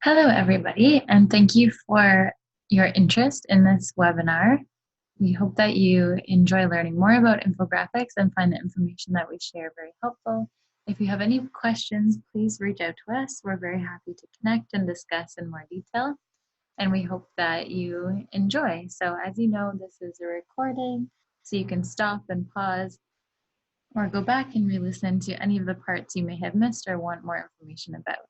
Hello, everybody, and thank you for your interest in this webinar. We hope that you enjoy learning more about infographics and find the information that we share very helpful. If you have any questions, please reach out to us. We're very happy to connect and discuss in more detail, and we hope that you enjoy. So as you know, this is a recording, so you can stop and pause or go back and re-listen to any of the parts you may have missed or want more information about.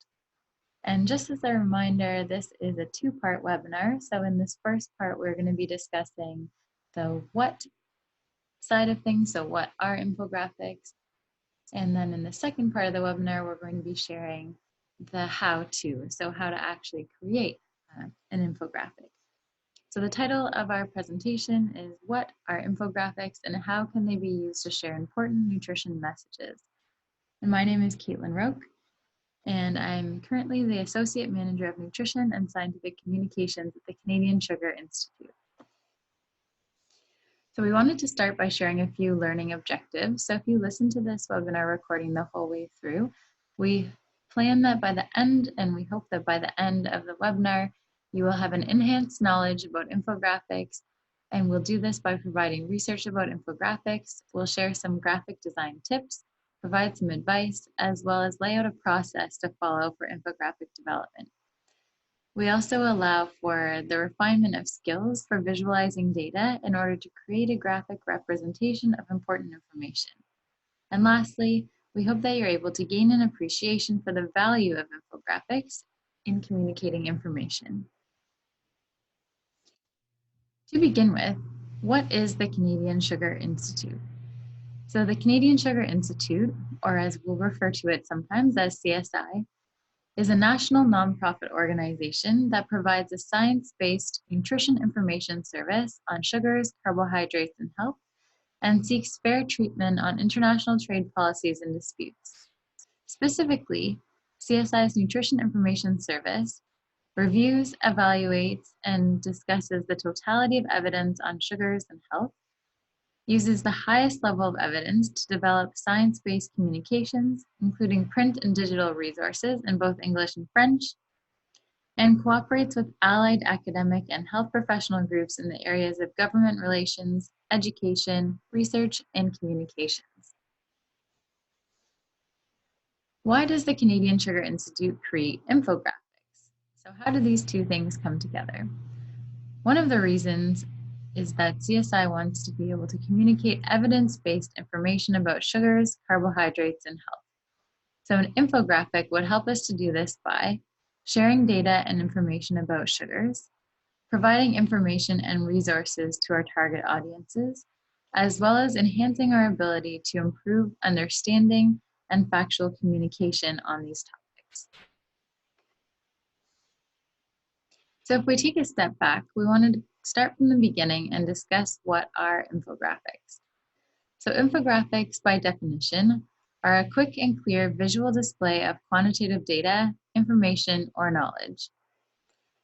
And just as a reminder, this is a two-part webinar. So in this first part, we're going to be discussing the what side of things. So what are infographics? And then in the second part of the webinar, we're going to be sharing the how-to. So how to actually create an infographic. So the title of our presentation is What are Infographics and How Can They Be Used to Share Important Nutrition Messages? And my name is Kaitlin Roke, and I'm currently the Associate Manager of Nutrition and Scientific Communications at the Canadian Sugar Institute. So we wanted to start by sharing a few learning objectives. So if you listen to this webinar recording the whole way through, we plan that by the end, and we hope that by the end of the webinar, you will have an enhanced knowledge about infographics. And we'll do this by providing research about infographics. We'll share some graphic design tips, provide some advice, as well as lay out a process to follow for infographic development. We also allow for the refinement of skills for visualizing data in order to create a graphic representation of important information. And lastly, we hope that you're able to gain an appreciation for the value of infographics in communicating information. To begin with, what is the Canadian Sugar Institute? So the Canadian Sugar Institute, or as we'll refer to it sometimes as CSI, is a national nonprofit organization that provides a science-based nutrition information service on sugars, carbohydrates, and health, and seeks fair treatment on international trade policies and disputes. Specifically, CSI's Nutrition Information Service reviews, evaluates, and discusses the totality of evidence on sugars and health, uses the highest level of evidence to develop science-based communications, including print and digital resources in both English and French, and cooperates with allied academic and health professional groups in the areas of government relations, education, research, and communications. Why does the Canadian Sugar Institute create infographics? So how do these two things come together? One of the reasons is that CSI wants to be able to communicate evidence-based information about sugars, carbohydrates, and health. So an infographic would help us to do this by sharing data and information about sugars, providing information and resources to our target audiences, as well as enhancing our ability to improve understanding and factual communication on these topics. So if we take a step back, we wanted to start from the beginning and discuss what are infographics. So infographics, by definition, are a quick and clear visual display of quantitative data, information, or knowledge.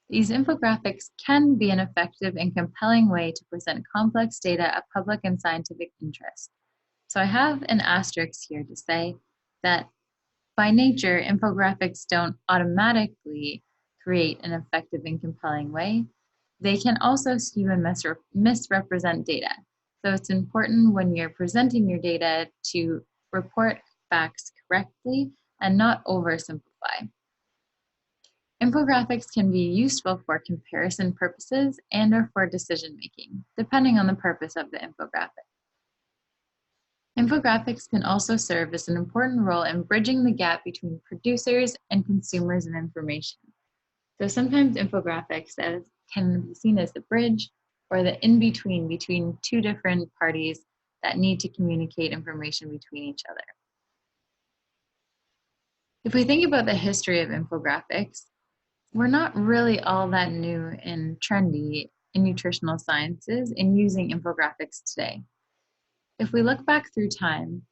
These infographics can be an effective and compelling way to present complex data of public and scientific interest. So I have an asterisk here to say that by nature, infographics don't automatically create an effective and compelling way. They can also skew and misrepresent data. So it's important when you're presenting your data to report facts correctly and not oversimplify. Infographics can be useful for comparison purposes and or for decision making, depending on the purpose of the infographic. Infographics can also serve as an important role in bridging the gap between producers and consumers of information. So sometimes infographics can be seen as the bridge or the in-between between two different parties that need to communicate information between each other. If we think about the history of infographics, we're not really all that new and trendy in nutritional sciences in using infographics today. If we look back through time,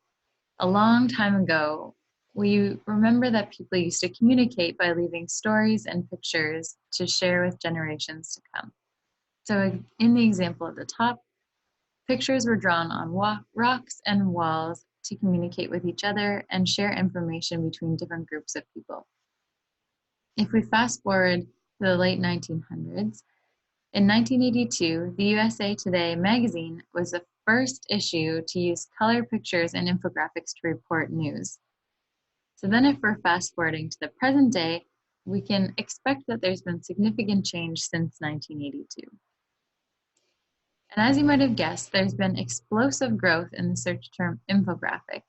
a long time ago, we remember that people used to communicate by leaving stories and pictures to share with generations to come. So in the example at the top, pictures were drawn on rocks and walls to communicate with each other and share information between different groups of people. If we fast forward to the late 1900s, in 1982, the USA Today magazine was the first issue to use color pictures and infographics to report news. So then if we're fast forwarding to the present day, we can expect that there's been significant change since 1982. And as you might have guessed, there's been explosive growth in the search term infographic,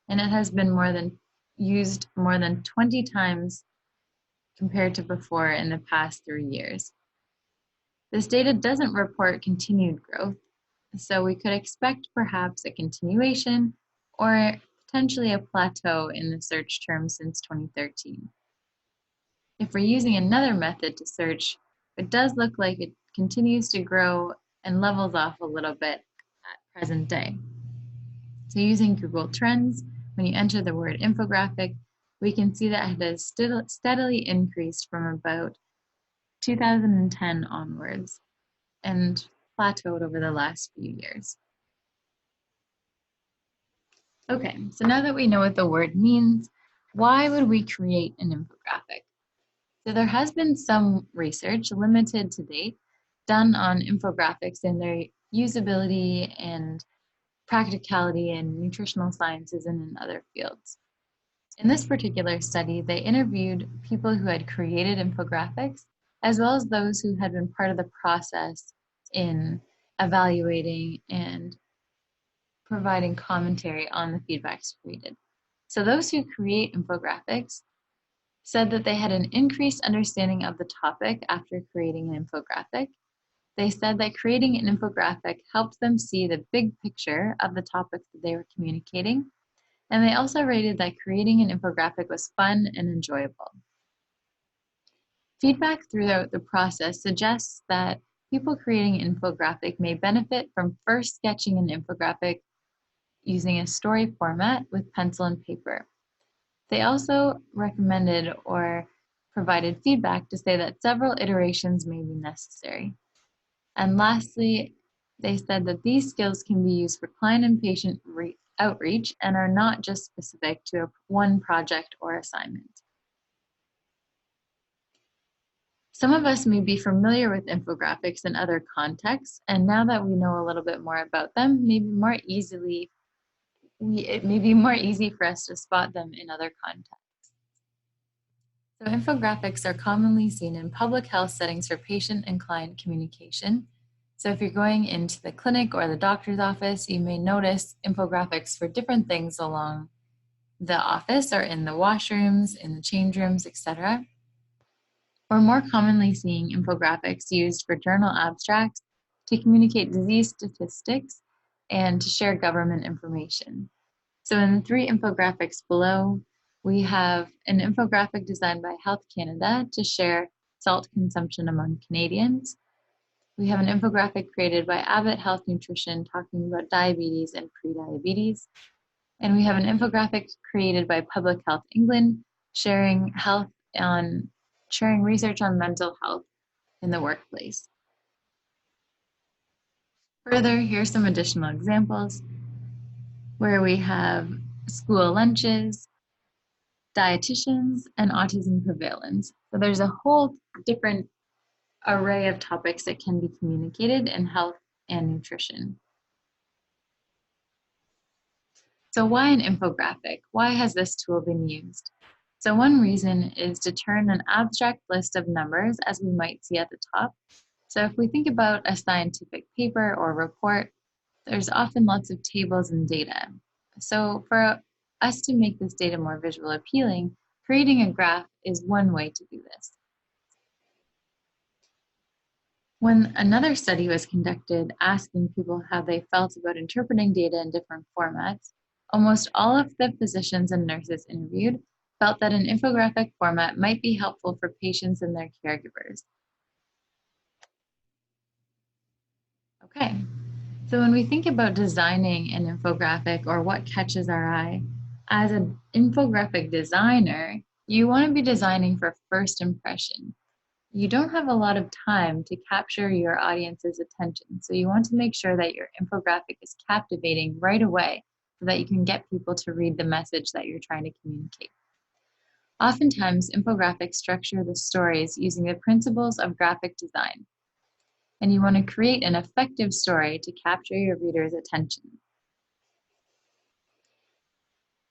and it has been used more than 20 times compared to before in the past 3 years. This data doesn't report continued growth, so we could expect perhaps a continuation or potentially a plateau in the search term since 2013. If we're using another method to search, it does look like it continues to grow and levels off a little bit at present day. So using Google Trends, when you enter the word infographic, we can see that it has steadily increased from about 2010 onwards and plateaued over the last few years. Okay, so now that we know what the word means, why would we create an infographic? So there has been some research, limited to date, done on infographics and their usability and practicality in nutritional sciences and in other fields. In this particular study, they interviewed people who had created infographics, as well as those who had been part of the process in evaluating and providing commentary on the feedbacks created. So those who create infographics said that they had an increased understanding of the topic after creating an infographic. They said that creating an infographic helped them see the big picture of the topic that they were communicating. And they also rated that creating an infographic was fun and enjoyable. Feedback throughout the process suggests that people creating an infographic may benefit from first sketching an infographic using a story format with pencil and paper. They also recommended or provided feedback to say that several iterations may be necessary. And lastly, they said that these skills can be used for client and patient outreach and are not just specific to one project or assignment. Some of us may be familiar with infographics in other contexts, and now that we know a little bit more about them, it may be more easy for us to spot them in other contexts. So infographics are commonly seen in public health settings for patient and client communication. So if you're going into the clinic or the doctor's office, you may notice infographics for different things along the office or in the washrooms, in the change rooms, etc. We're more commonly seeing infographics used for journal abstracts to communicate disease statistics and to share government information. So in the 3 infographics below, we have an infographic designed by Health Canada to share salt consumption among Canadians. We have an infographic created by Abbott Health Nutrition talking about diabetes and prediabetes. And we have an infographic created by Public Health England sharing research on mental health in the workplace. Further, here's some additional examples where we have school lunches, dietitians, and autism prevalence. So there's a whole different array of topics that can be communicated in health and nutrition. So why an infographic? Why has this tool been used? So one reason is to turn an abstract list of numbers, as we might see at the top. So if we think about a scientific paper or report, there's often lots of tables and data. So for us to make this data more visual appealing, creating a graph is one way to do this. When another study was conducted asking people how they felt about interpreting data in different formats, almost all of the physicians and nurses interviewed felt that an infographic format might be helpful for patients and their caregivers. Okay, so when we think about designing an infographic or what catches our eye, as an infographic designer, you want to be designing for first impression. You don't have a lot of time to capture your audience's attention, so you want to make sure that your infographic is captivating right away so that you can get people to read the message that you're trying to communicate. Oftentimes, infographics structure the stories using the principles of graphic design, and you want to create an effective story to capture your reader's attention.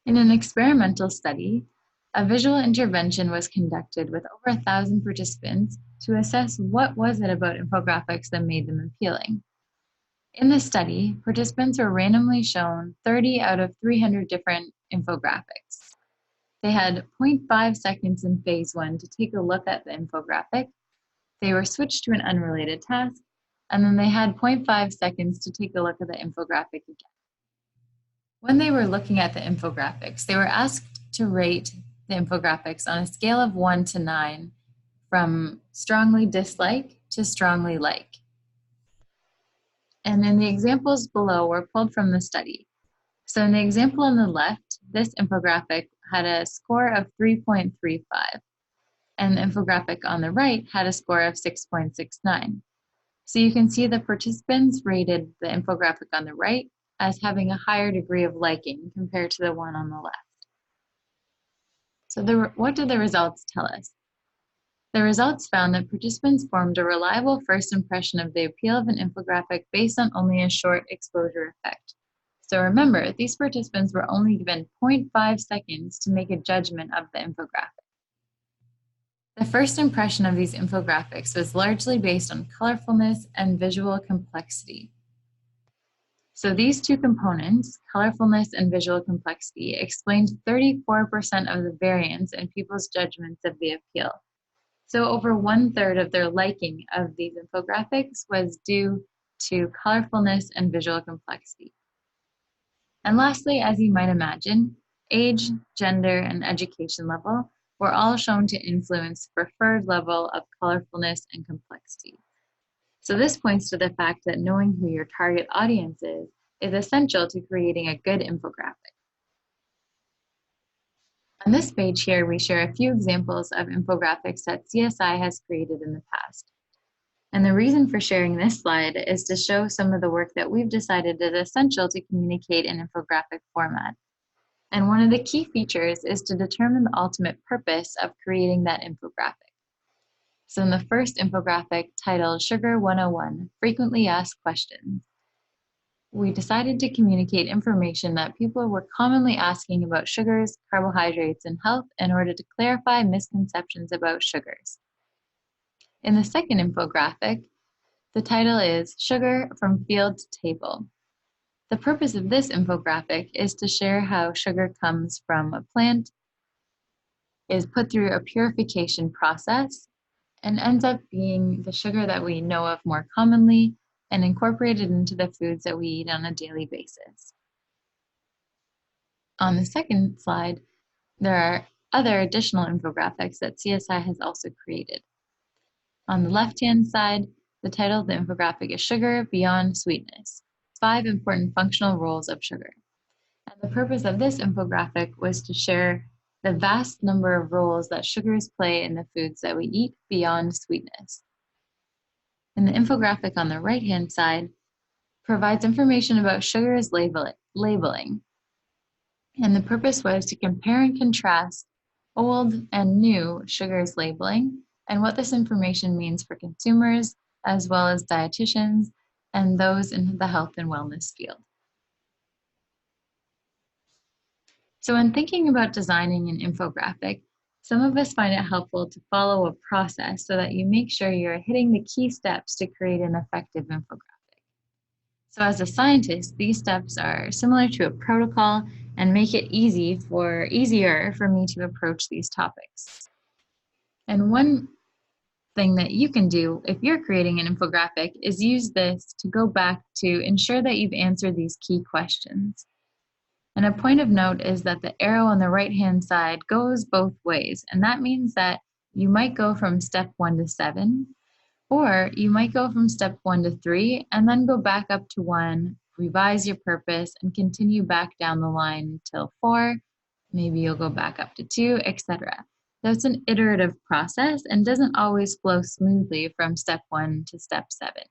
In an experimental study, a visual intervention was conducted with over 1,000 participants to assess what was it about infographics that made them appealing. In the study, participants were randomly shown 30 out of 300 different infographics. They had 0.5 seconds in phase 1 to take a look at the infographic. They were switched to an unrelated task, and then they had 0.5 seconds to take a look at the infographic again. When they were looking at the infographics, they were asked to rate the infographics on a scale of 1 to 9, from strongly dislike to strongly like. And then the examples below were pulled from the study. So in the example on the left, this infographic had a score of 3.35, and the infographic on the right had a score of 6.69. So you can see the participants rated the infographic on the right as having a higher degree of liking compared to the one on the left. So what did the results tell us? The results found that participants formed a reliable first impression of the appeal of an infographic based on only a short exposure effect. So remember, these participants were only given 0.5 seconds to make a judgment of the infographic. The first impression of these infographics was largely based on colorfulness and visual complexity. So these two components, colorfulness and visual complexity, explained 34% of the variance in people's judgments of the appeal. So over 1/3 of their liking of these infographics was due to colorfulness and visual complexity. And lastly, as you might imagine, age, gender, and education level were all shown to influence the preferred level of colorfulness and complexity. So this points to the fact that knowing who your target audience is essential to creating a good infographic. On this page here, we share a few examples of infographics that CSI has created in the past. And the reason for sharing this slide is to show some of the work that we've decided is essential to communicate in infographic format. And one of the key features is to determine the ultimate purpose of creating that infographic. So in the first infographic titled Sugar 101, Frequently Asked Questions, we decided to communicate information that people were commonly asking about sugars, carbohydrates, and health in order to clarify misconceptions about sugars. In the second infographic, the title is Sugar from Field to Table. The purpose of this infographic is to share how sugar comes from a plant, is put through a purification process, and ends up being the sugar that we know of more commonly and incorporated into the foods that we eat on a daily basis. On the second slide, there are other additional infographics that CSI has also created. On the left-hand side, the title of the infographic is Sugar Beyond Sweetness, 5 Important Functional Roles of Sugar. And the purpose of this infographic was to share the vast number of roles that sugars play in the foods that we eat beyond sweetness. And the infographic on the right-hand side provides information about sugar's labeling. And the purpose was to compare and contrast old and new sugar's labeling and what this information means for consumers, as well as dietitians and those in the health and wellness field. So when thinking about designing an infographic, some of us find it helpful to follow a process so that you make sure you're hitting the key steps to create an effective infographic. So as a scientist, these steps are similar to a protocol and make it easier for me to approach these topics. And one thing that you can do if you're creating an infographic is use this to go back to ensure that you've answered these key questions. And a point of note is that the arrow on the right-hand side goes both ways. And that means that you might go from step 1 to 7, or you might go from step 1 to 3, and then go back up to 1, revise your purpose, and continue back down the line until 4. Maybe you'll go back up to 2, etc. So it's an iterative process and doesn't always flow smoothly from step 1 to step 7.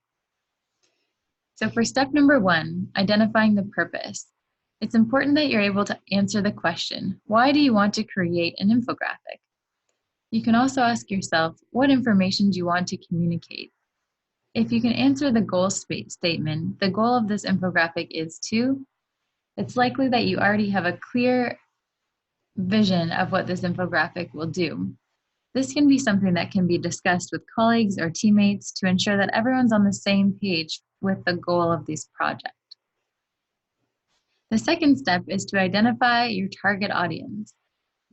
So for step number 1, identifying the purpose, it's important that you're able to answer the question, why do you want to create an infographic? You can also ask yourself, what information do you want to communicate? If you can answer the goal statement, the goal of this infographic is to, it's likely that you already have a clear vision of what this infographic will do. This can be something that can be discussed with colleagues or teammates to ensure that everyone's on the same page with the goal of this project. The second step is to identify your target audience.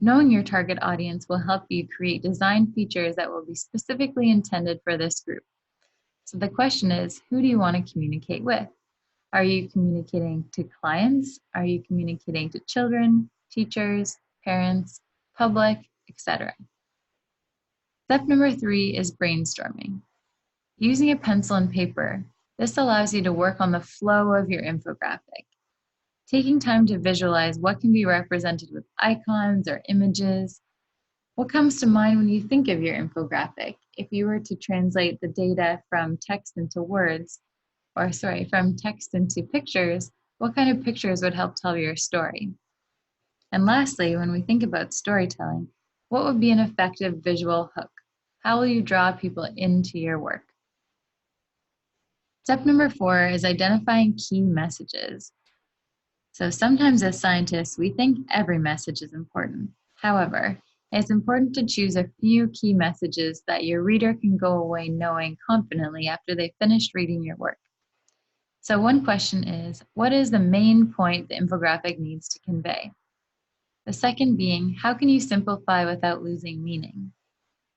Knowing your target audience will help you create design features that will be specifically intended for this group. So the question is, who do you want to communicate with? Are you communicating to clients? Are you communicating to children, teachers, parents, public, etc.? Step number 3 is brainstorming. Using a pencil and paper, this allows you to work on the flow of your infographic. Taking time to visualize what can be represented with icons or images. What comes to mind when you think of your infographic? If you were to translate the data from text into from text into pictures, what kind of pictures would help tell your story? And lastly, when we think about storytelling, what would be an effective visual hook? How will you draw people into your work? Step number 4 is identifying key messages. So sometimes as scientists, we think every message is important. However, it's important to choose a few key messages that your reader can go away knowing confidently after they've finished reading your work. So one question is, what is the main point the infographic needs to convey? The second being, how can you simplify without losing meaning?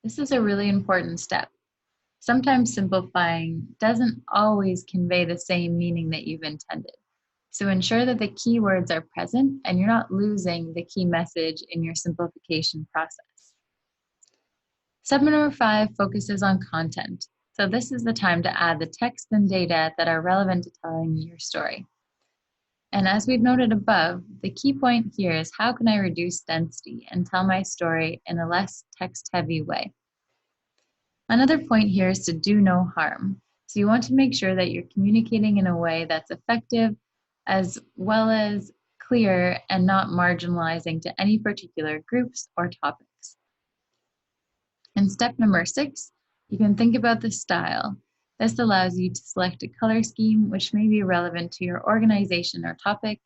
This is a really important step. Sometimes simplifying doesn't always convey the same meaning that you've intended. So ensure that the keywords are present and you're not losing the key message in your simplification process. Step number 5 focuses on content. So this is the time to add the text and data that are relevant to telling your story. And as we've noted above, the key point here is how can I reduce density and tell my story in a less text-heavy way? Another point here is to do no harm. So you want to make sure that you're communicating in a way that's effective as well as clear and not marginalizing to any particular groups or topics. In step number 6, you can think about the style. This allows you to select a color scheme which may be relevant to your organization or topic,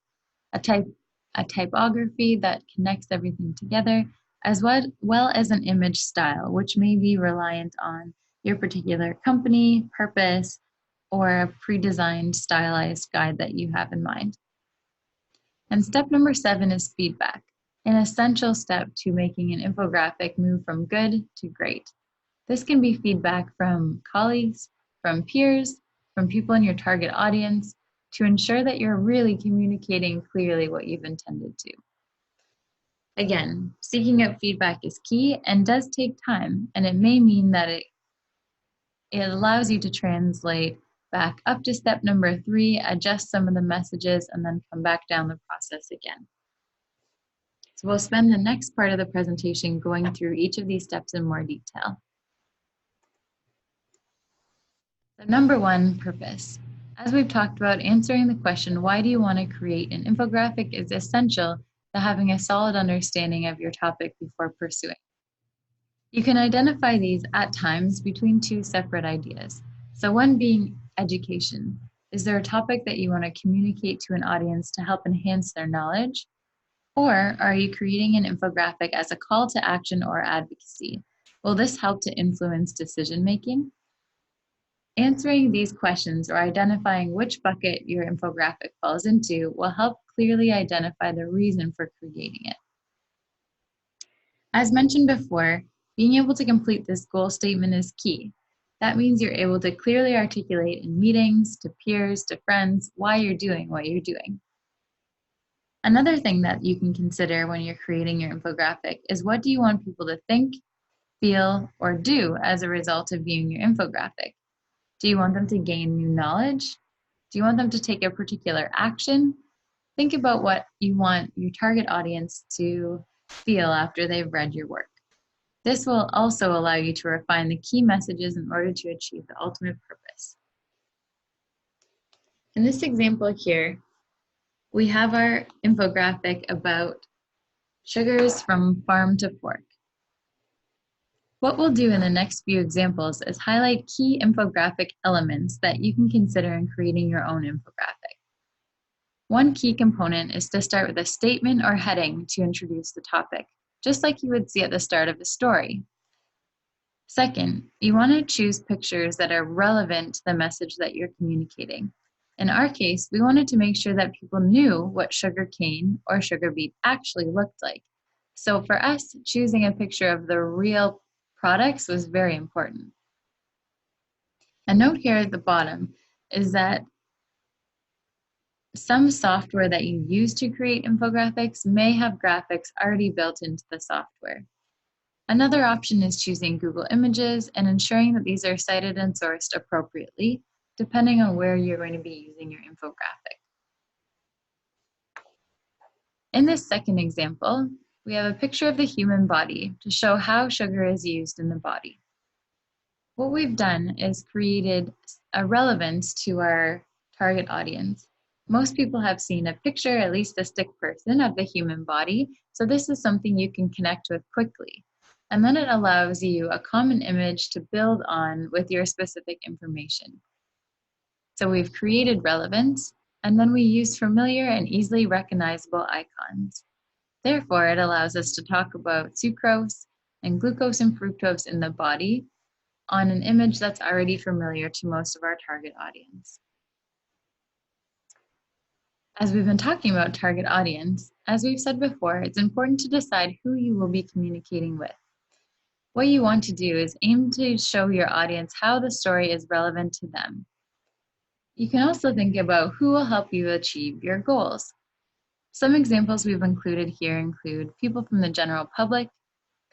a typography that connects everything together, as well as an image style, which may be reliant on your particular company, purpose, or a pre-designed stylized guide that you have in mind. And step number 7 is feedback, an essential step to making an infographic move from good to great. This can be feedback from colleagues, from peers, from people in your target audience, to ensure that you're really communicating clearly what you've intended to. Again, seeking out feedback is key and does take time, and it may mean that it allows you to translate back up to step number 3, adjust some of the messages, and then come back down the process again. So we'll spend the next part of the presentation going through each of these steps in more detail. So number 1, purpose. As we've talked about, answering the question, why do you want to create an infographic, is essential to having a solid understanding of your topic before pursuing. You can identify these at times between 2 separate ideas. So one being education. Is there a topic that you want to communicate to an audience to help enhance their knowledge? Or are you creating an infographic as a call to action or advocacy? Will this help to influence decision making? Answering these questions or identifying which bucket your infographic falls into will help clearly identify the reason for creating it. As mentioned before, being able to complete this goal statement is key. That means you're able to clearly articulate in meetings, to peers, to friends, why you're doing what you're doing. Another thing that you can consider when you're creating your infographic is, what do you want people to think, feel, or do as a result of viewing your infographic? Do you want them to gain new knowledge? Do you want them to take a particular action? Think about what you want your target audience to feel after they've read your work. This will also allow you to refine the key messages in order to achieve the ultimate purpose. In this example here, we have our infographic about sugars from farm to fork. What we'll do in the next few examples is highlight key infographic elements that you can consider in creating your own infographic. One key component is to start with a statement or heading to introduce the topic, just like you would see at the start of a story. Second, you want to choose pictures that are relevant to the message that you're communicating. In our case, we wanted to make sure that people knew what sugar cane or sugar beet actually looked like. So for us, choosing a picture of the real products was very important. A note here at the bottom is that some software that you use to create infographics may have graphics already built into the software. Another option is choosing Google Images and ensuring that these are cited and sourced appropriately, depending on where you're going to be using your infographic. In this second example, we have a picture of the human body to show how sugar is used in the body. What we've done is created a relevance to our target audience. Most people have seen a picture, at least a stick person, of the human body, so this is something you can connect with quickly. And then it allows you a common image to build on with your specific information. So we've created relevance, and then we use familiar and easily recognizable icons. Therefore, it allows us to talk about sucrose and glucose and fructose in the body on an image that's already familiar to most of our target audience. As we've been talking about target audience, as we've said before, it's important to decide who you will be communicating with. What you want to do is aim to show your audience how the story is relevant to them. You can also think about who will help you achieve your goals. Some examples we've included here include people from the general public,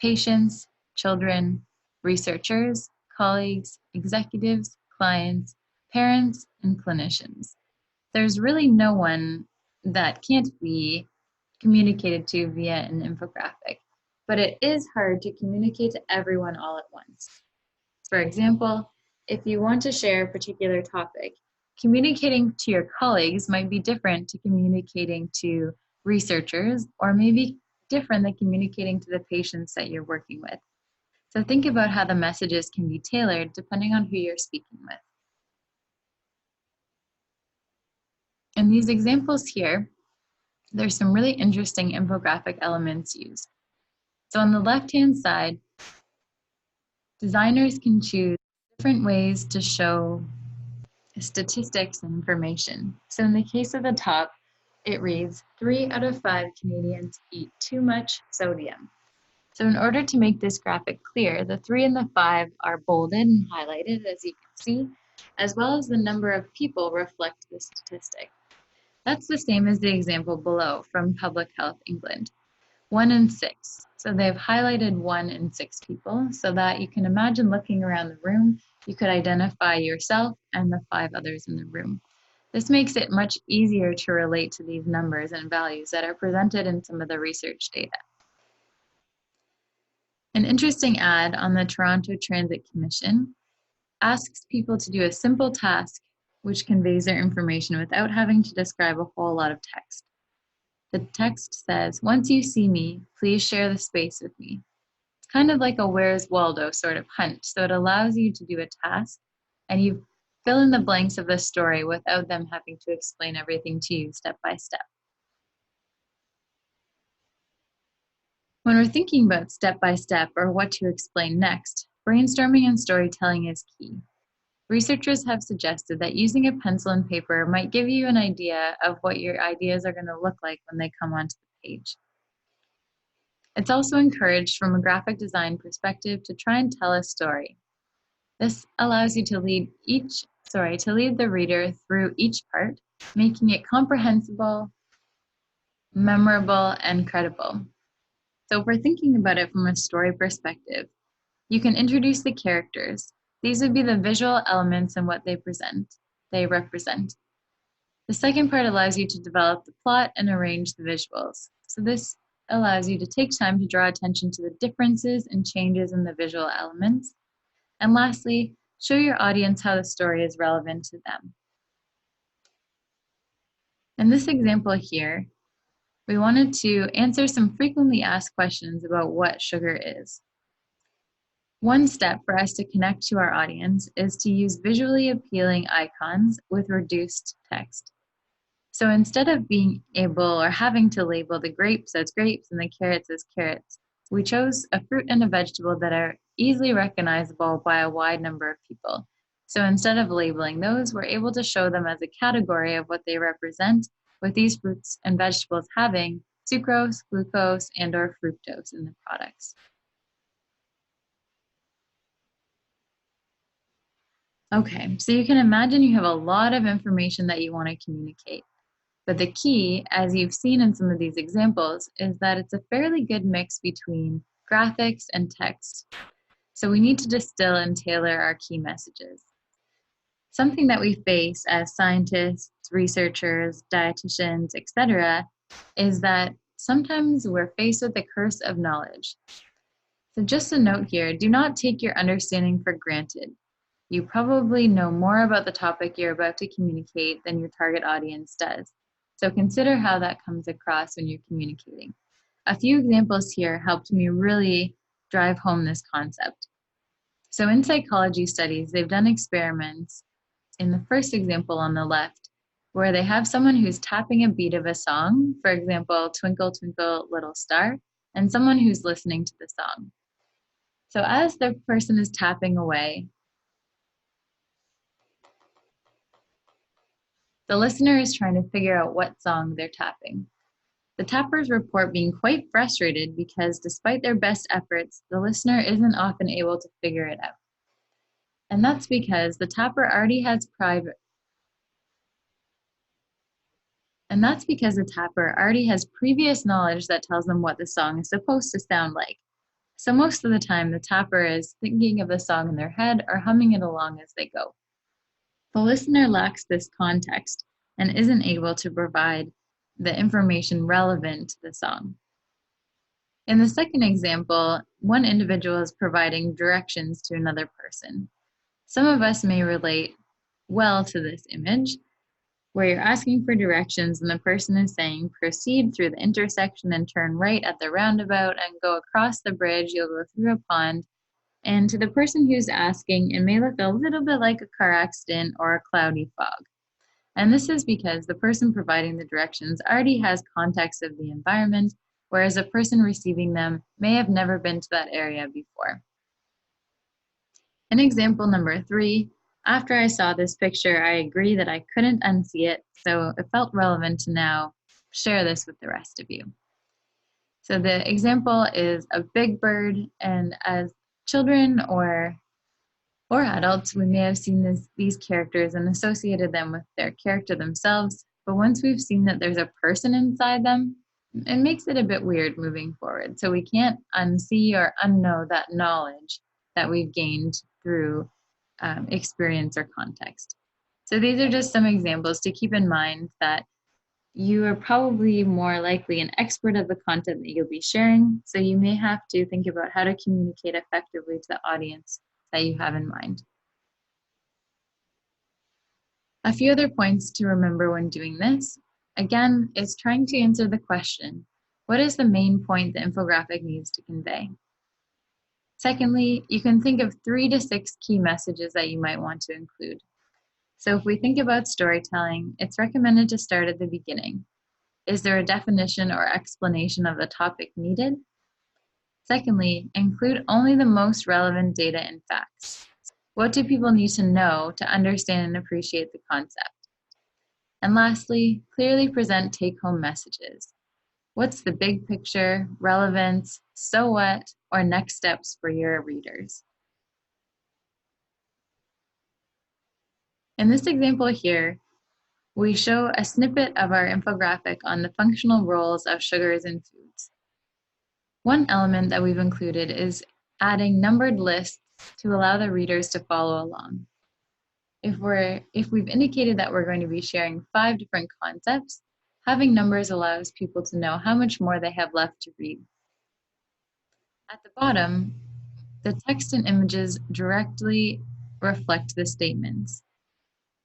patients, children, researchers, colleagues, executives, clients, parents, and clinicians. There's really no one that can't be communicated to via an infographic, but it is hard to communicate to everyone all at once. For example, if you want to share a particular topic, communicating to your colleagues might be different to communicating to researchers, or maybe different than communicating to the patients that you're working with. So think about how the messages can be tailored depending on who you're speaking with. In these examples here, there's some really interesting infographic elements used. So on the left-hand side, designers can choose different ways to show statistics and information. So in the case of the top, it reads, 3 out of 5 Canadians eat too much sodium. So in order to make this graphic clear, the 3 and the 5 are bolded and highlighted, as you can see, as well as the number of people reflect the statistic. That's the same as the example below from Public Health England, 1 in 6. So they've highlighted 1 in 6 people so that you can imagine looking around the room, you could identify yourself and the 5 others in the room. This makes it much easier to relate to these numbers and values that are presented in some of the research data. An interesting ad on the Toronto Transit Commission asks people to do a simple task which conveys their information without having to describe a whole lot of text. The text says, once you see me, please share the space with me. It's kind of like a Where's Waldo sort of hunt, so it allows you to do a task and you fill in the blanks of the story without them having to explain everything to you step by step. When we're thinking about step by step or what to explain next, brainstorming and storytelling is key. Researchers have suggested that using a pencil and paper might give you an idea of what your ideas are going to look like when they come onto the page. It's also encouraged from a graphic design perspective to try and tell a story. This allows you to lead the reader through each part, making it comprehensible, memorable, and credible. So if we're thinking about it from a story perspective, you can introduce the characters. These would be the visual elements and what they represent. The second part allows you to develop the plot and arrange the visuals. So this allows you to take time to draw attention to the differences and changes in the visual elements. And lastly, show your audience how the story is relevant to them. In this example here, we wanted to answer some frequently asked questions about what sugar is. One step for us to connect to our audience is to use visually appealing icons with reduced text. So instead of being able or having to label the grapes as grapes and the carrots as carrots, we chose a fruit and a vegetable that are easily recognizable by a wide number of people. So instead of labeling those, we're able to show them as a category of what they represent, with these fruits and vegetables having sucrose, glucose, and/or fructose in the products. Okay, so you can imagine you have a lot of information that you want to communicate. But the key, as you've seen in some of these examples, is that it's a fairly good mix between graphics and text. So we need to distill and tailor our key messages. Something that we face as scientists, researchers, dietitians, etc., is that sometimes we're faced with the curse of knowledge. So just a note here, do not take your understanding for granted. You probably know more about the topic you're about to communicate than your target audience does. So consider how that comes across when you're communicating. A few examples here helped me really drive home this concept. So in psychology studies, they've done experiments in the first example on the left, where they have someone who's tapping a beat of a song, for example, Twinkle, Twinkle, Little Star, and someone who's listening to the song. So as the person is tapping away, the listener is trying to figure out what song they're tapping. The tappers report being quite frustrated because despite their best efforts, the listener isn't often able to figure it out. And that's because the tapper already has previous knowledge that tells them what the song is supposed to sound like. So most of the time, the tapper is thinking of the song in their head or humming it along as they go. The listener lacks this context and isn't able to provide the information relevant to the song. In the second example, one individual is providing directions to another person. Some of us may relate well to this image, where you're asking for directions and the person is saying, proceed through the intersection and turn right at the roundabout and go across the bridge, you'll go through a pond. And to the person who's asking, it may look a little bit like a car accident or a cloudy fog. And this is because the person providing the directions already has context of the environment, whereas a person receiving them may have never been to that area before. In example number 3, after I saw this picture, I agree that I couldn't unsee it, so it felt relevant to now share this with the rest of you. So the example is a big bird, and as children or adults, we may have seen these characters and associated them with their character themselves, but once we've seen that there's a person inside them, it makes it a bit weird moving forward. So we can't unsee or unknow that knowledge that we've gained through experience or context. So these are just some examples to keep in mind that you are probably more likely an expert of the content that you'll be sharing, so you may have to think about how to communicate effectively to the audience that you have in mind. A few other points to remember when doing this, again, is trying to answer the question, what is the main point the infographic needs to convey? Secondly, you can think of 3 to 6 key messages that you might want to include. So if we think about storytelling, it's recommended to start at the beginning. Is there a definition or explanation of the topic needed? Secondly, include only the most relevant data and facts. What do people need to know to understand and appreciate the concept? And lastly, clearly present take-home messages. What's the big picture, relevance, so what, or next steps for your readers? In this example here, we show a snippet of our infographic on the functional roles of sugars in foods. One element that we've included is adding numbered lists to allow the readers to follow along. If we've indicated that we're going to be sharing 5 different concepts, having numbers allows people to know how much more they have left to read. At the bottom, the text and images directly reflect the statements.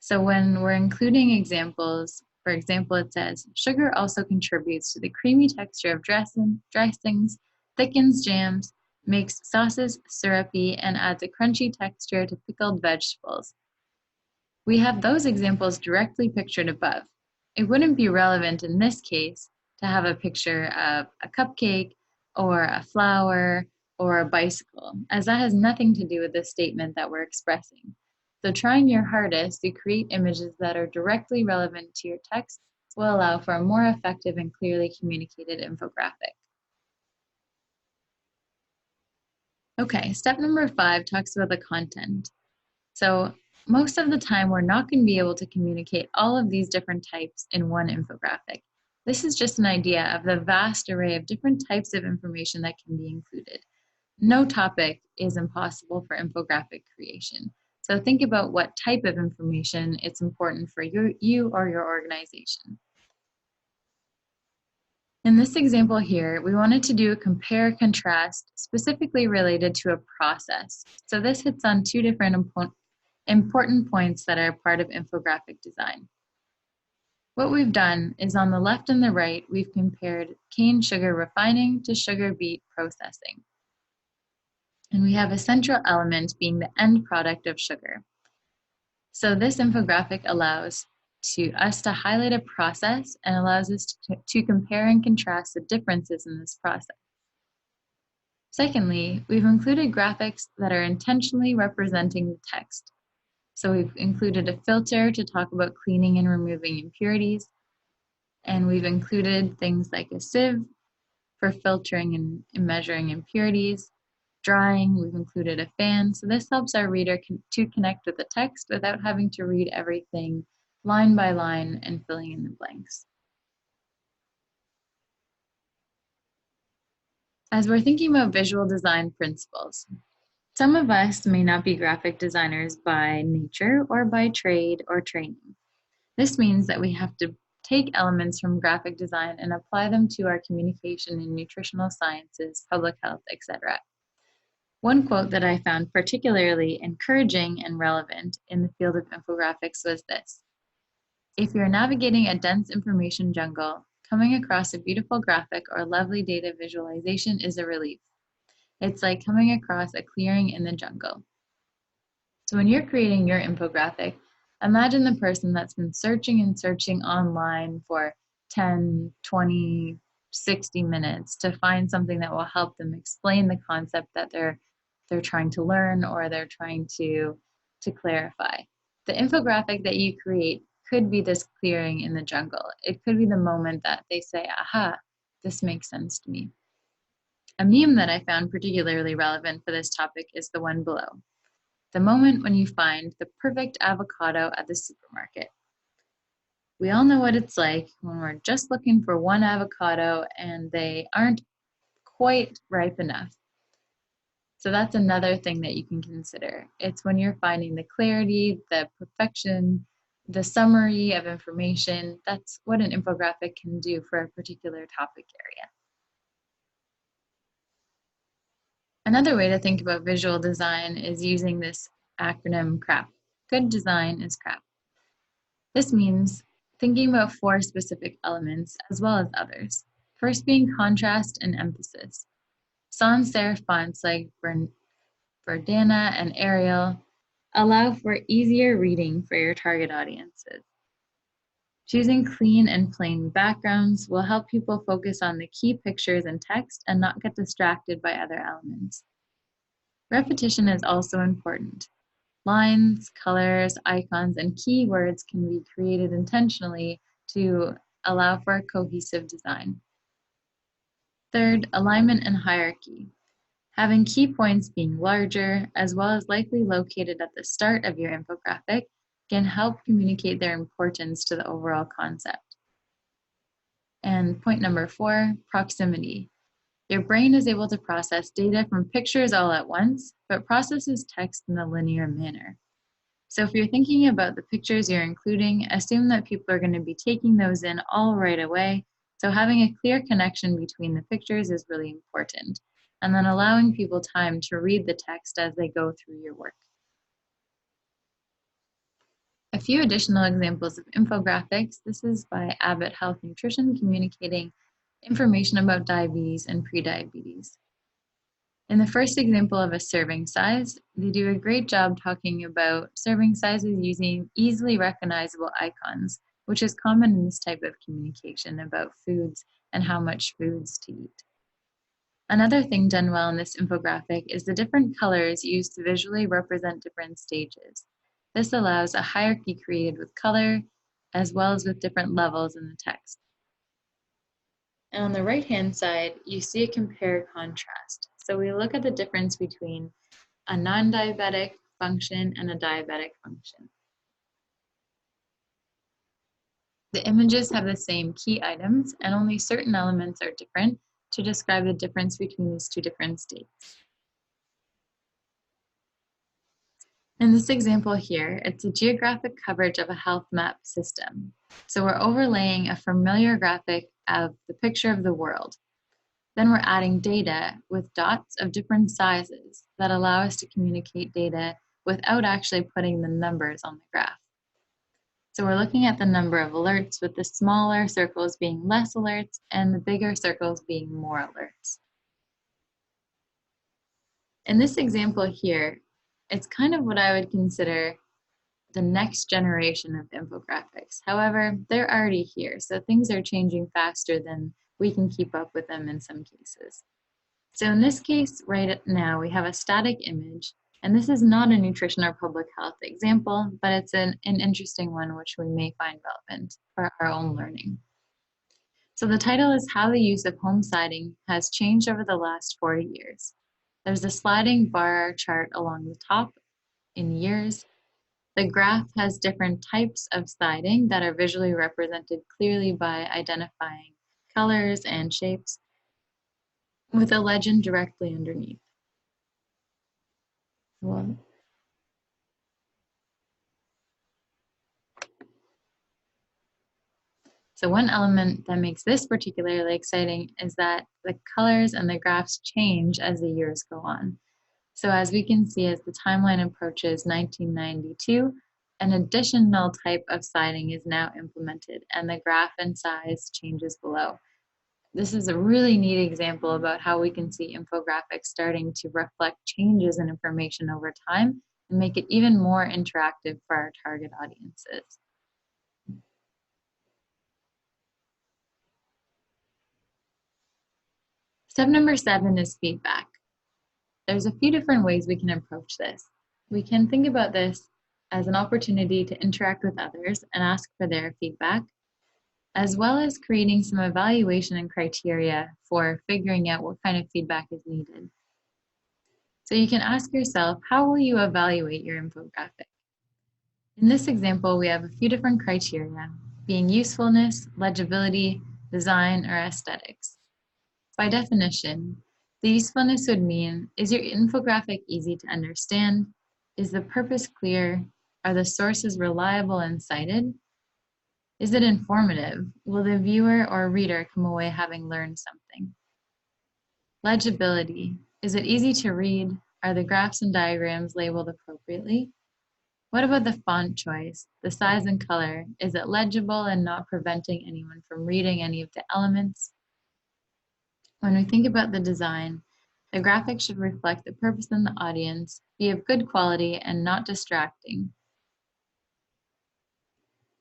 So when we're including examples, for example, it says, sugar also contributes to the creamy texture of dressings, thickens jams, makes sauces syrupy, and adds a crunchy texture to pickled vegetables. We have those examples directly pictured above. It wouldn't be relevant in this case to have a picture of a cupcake or a flower or a bicycle, as that has nothing to do with the statement that we're expressing. So trying your hardest to create images that are directly relevant to your text will allow for a more effective and clearly communicated infographic. Okay, step number 5 talks about the content. So most of the time, we're not going to be able to communicate all of these different types in one infographic. This is just an idea of the vast array of different types of information that can be included. No topic is impossible for infographic creation. So think about what type of information it's important for you or your organization. In this example here, we wanted to do a compare-contrast specifically related to a process. So this hits on two different important points that are part of infographic design. What we've done is on the left and the right, we've compared cane sugar refining to sugar beet processing. And we have a central element being the end product of sugar. So this infographic allows us to highlight a process and allows us to compare and contrast the differences in this process. Secondly, we've included graphics that are intentionally representing the text. So we've included a filter to talk about cleaning and removing impurities. And we've included things like a sieve for filtering and measuring impurities. Drying, we've included a fan. So this helps our reader to connect with the text without having to read everything line by line and filling in the blanks. As we're thinking about visual design principles, some of us may not be graphic designers by nature or by trade or training. This means that we have to take elements from graphic design and apply them to our communication in nutritional sciences, public health, etc. One quote that I found particularly encouraging and relevant in the field of infographics was this: "If you're navigating a dense information jungle, coming across a beautiful graphic or lovely data visualization is a relief. It's like coming across a clearing in the jungle." So when you're creating your infographic, imagine the person that's been searching and searching online for 10, 20, 60 minutes to find something that will help them explain the concept that they're trying to learn or they're trying to clarify. The infographic that you create could be this clearing in the jungle. It could be the moment that they say, aha, this makes sense to me. A meme that I found particularly relevant for this topic is the one below. The moment when you find the perfect avocado at the supermarket. We all know what it's like when we're just looking for one avocado and they aren't quite ripe enough. So that's another thing that you can consider. It's when you're finding the clarity, the perfection, the summary of information. That's what an infographic can do for a particular topic area. Another way to think about visual design is using this acronym CRAP. Good design is CRAP. This means thinking about 4 specific elements as well as others. First being contrast and emphasis. Sans serif fonts like Verdana and Arial allow for easier reading for your target audiences. Choosing clean and plain backgrounds will help people focus on the key pictures and text and not get distracted by other elements. Repetition is also important. Lines, colors, icons, and keywords can be created intentionally to allow for a cohesive design. Third, alignment and hierarchy. Having key points being larger, as well as likely located at the start of your infographic, can help communicate their importance to the overall concept. And point number 4, proximity. Your brain is able to process data from pictures all at once, but processes text in a linear manner. So if you're thinking about the pictures you're including, assume that people are going to be taking those in all right away. So having a clear connection between the pictures is really important. And then allowing people time to read the text as they go through your work. A few additional examples of infographics. This is by Abbott Health Nutrition communicating information about diabetes and prediabetes. In the first example of a serving size, they do a great job talking about serving sizes using easily recognizable icons, which is common in this type of communication about foods and how much foods to eat. Another thing done well in this infographic is the different colors used to visually represent different stages. This allows a hierarchy created with color, as well as with different levels in the text. And on the right-hand side, you see a compare contrast. So we look at the difference between a non-diabetic function and a diabetic function. The images have the same key items, and only certain elements are different to describe the difference between these two different states. In this example here, it's a geographic coverage of a health map system. So we're overlaying a familiar graphic of the picture of the world. Then we're adding data with dots of different sizes that allow us to communicate data without actually putting the numbers on the graph. So we're looking at the number of alerts, with the smaller circles being less alerts and the bigger circles being more alerts. In this example here, it's kind of what I would consider the next generation of infographics. However, they're already here, so things are changing faster than we can keep up with them in some cases. So in this case, right now, we have a static image, and this is not a nutrition or public health example, but it's an interesting one which we may find relevant for our own learning. So the title is How the Use of Home Siding Has Changed Over the Last 40 Years. There's a sliding bar chart along the top in years. The graph has different types of siding that are visually represented clearly by identifying colors and shapes, with a legend directly underneath. So one element that makes this particularly exciting is that the colors and the graphs change as the years go on. So as we can see, as the timeline approaches 1992, an additional type of siding is now implemented, and the graph and size changes below. This is a really neat example about how we can see infographics starting to reflect changes in information over time and make it even more interactive for our target audiences. Step number 7 is feedback. There's a few different ways we can approach this. We can think about this as an opportunity to interact with others and ask for their feedback, as well as creating some evaluation and criteria for figuring out what kind of feedback is needed. So you can ask yourself, how will you evaluate your infographic? In this example, we have a few different criteria, being usefulness, legibility, design, or aesthetics. By definition, the usefulness would mean, is your infographic easy to understand? Is the purpose clear? Are the sources reliable and cited? Is it informative? Will the viewer or reader come away having learned something? Legibility. Is it easy to read? Are the graphs and diagrams labeled appropriately? What about the font choice, the size and color? Is it legible and not preventing anyone from reading any of the elements? When we think about the design, the graphic should reflect the purpose and the audience, be of good quality and not distracting.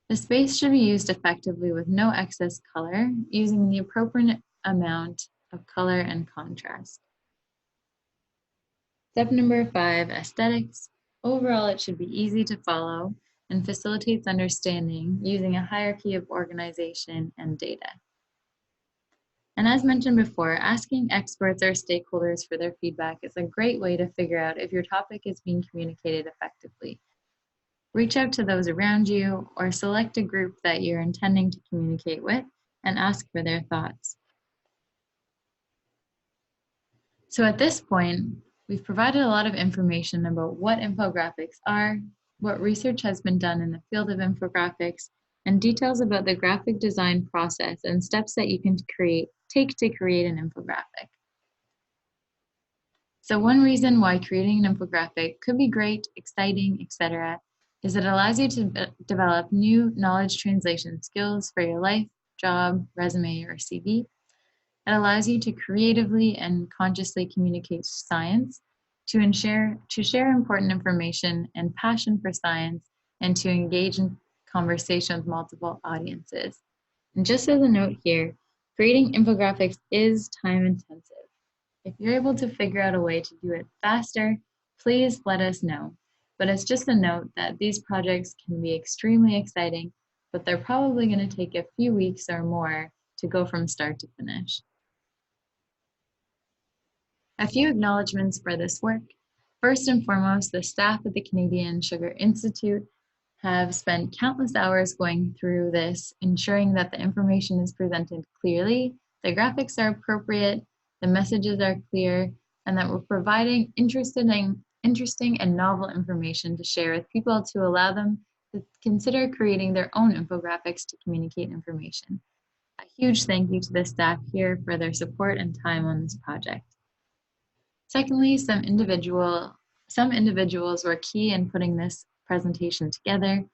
The space should be used effectively with no excess color, using the appropriate amount of color and contrast. Step number 5, aesthetics. Overall, it should be easy to follow and facilitates understanding using a hierarchy of organization and data. And as mentioned before, asking experts or stakeholders for their feedback is a great way to figure out if your topic is being communicated effectively. Reach out to those around you or select a group that you're intending to communicate with and ask for their thoughts. So at this point, we've provided a lot of information about what infographics are, what research has been done in the field of infographics, and details about the graphic design process and steps that you can take to create an infographic. So one reason why creating an infographic could be great, exciting, etc., is it allows you to develop new knowledge translation skills for your life, job, resume, or CV. It allows you to creatively and consciously communicate science, to share important information and passion for science, and to engage in conversation with multiple audiences. And just as a note here, creating infographics is time intensive. If you're able to figure out a way to do it faster, please let us know. But it's just a note that these projects can be extremely exciting, but they're probably going to take a few weeks or more to go from start to finish. A few acknowledgements for this work. First and foremost, the staff at the Canadian Sugar Institute have spent countless hours going through this, ensuring that the information is presented clearly, the graphics are appropriate, the messages are clear, and that we're providing interesting and novel information to share with people to allow them to consider creating their own infographics to communicate information. A huge thank you to the staff here for their support and time on this project. Secondly, some individuals were key in putting this presentation together.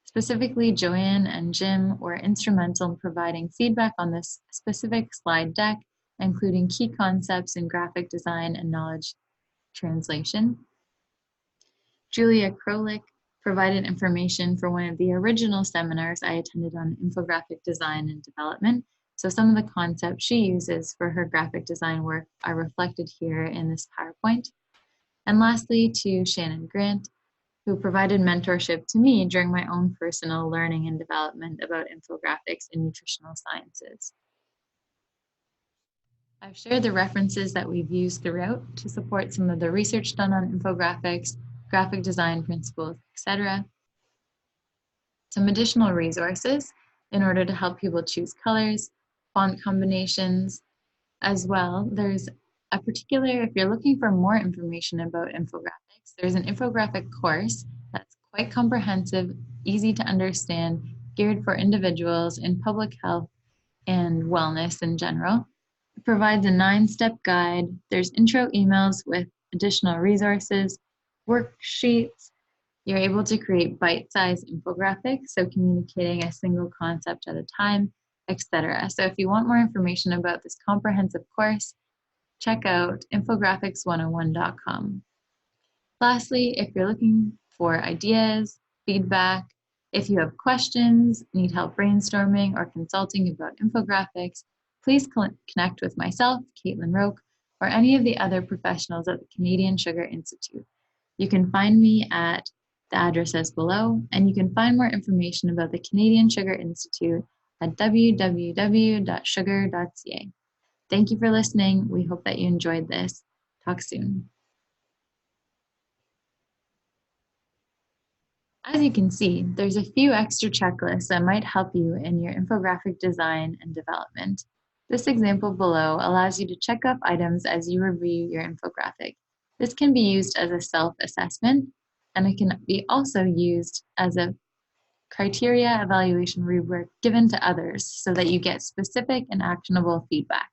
Specifically, Joanne and Jim were instrumental in providing feedback on this specific slide deck, including key concepts in graphic design and knowledge translation. Julia Krolik provided information for one of the original seminars I attended on infographic design and development. So some of the concepts she uses for her graphic design work are reflected here in this PowerPoint. And lastly, to Shannon Grant, who provided mentorship to me during my own personal learning and development about infographics and nutritional sciences. I've shared the references that we've used throughout to support some of the research done on infographics, graphic design principles, etc. Some additional resources in order to help people choose colors, font combinations, as well. There's a particular, if you're looking for more information about infographics, there's an infographic course that's quite comprehensive, easy to understand, geared for individuals in public health and wellness in general. It provides a 9-step guide. There's intro emails with additional resources, worksheets. You're able to create bite-sized infographics, so communicating a single concept at a time, etc. So if you want more information about this comprehensive course, check out infographics101.com. Lastly, if you're looking for ideas, feedback, if you have questions, need help brainstorming or consulting about infographics, please connect with myself, Kaitlin Roke, or any of the other professionals at the Canadian Sugar Institute. You can find me at the addresses below, and you can find more information about the Canadian Sugar Institute at www.sugar.ca. Thank you for listening. We hope that you enjoyed this. Talk soon. As you can see, there's a few extra checklists that might help you in your infographic design and development. This example below allows you to check off items as you review your infographic. This can be used as a self-assessment, and it can be also used as a criteria evaluation rubric given to others so that you get specific and actionable feedback.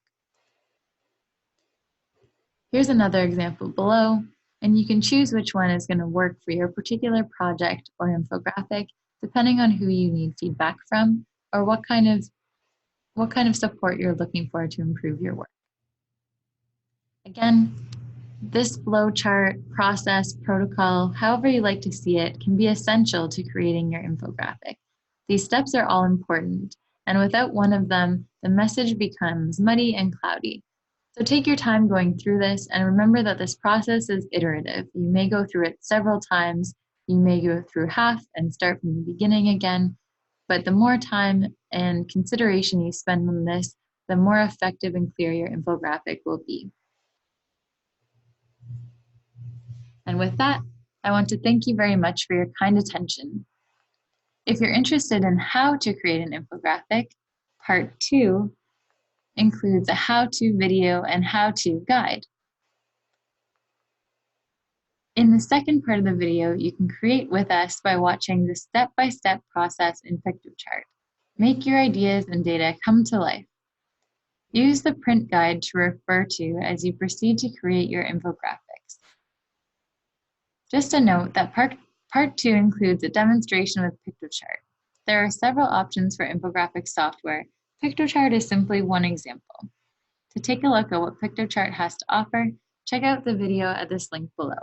Here's another example below, and you can choose which one is going to work for your particular project or infographic, depending on who you need feedback from or what kind of support you're looking for to improve your work. Again, this flowchart, process, protocol, however you like to see it, can be essential to creating your infographic. These steps are all important, and without one of them, the message becomes muddy and cloudy. So take your time going through this, and remember that this process is iterative. You may go through it several times, you may go through half and start from the beginning again, but the more time and consideration you spend on this, the more effective and clear your infographic will be. And with that, I want to thank you very much for your kind attention. If you're interested in how to create an infographic, part 2 includes a how-to video and how-to guide. In the second part of the video, you can create with us by watching the step-by-step process in Pictochart. Make your ideas and data come to life. Use the print guide to refer to as you proceed to create your infographics. Just a note that part 2 includes a demonstration with Pictochart. There are several options for infographic software. Pictochart is simply one example. To take a look at what PictoChart has to offer, check out the video at this link below.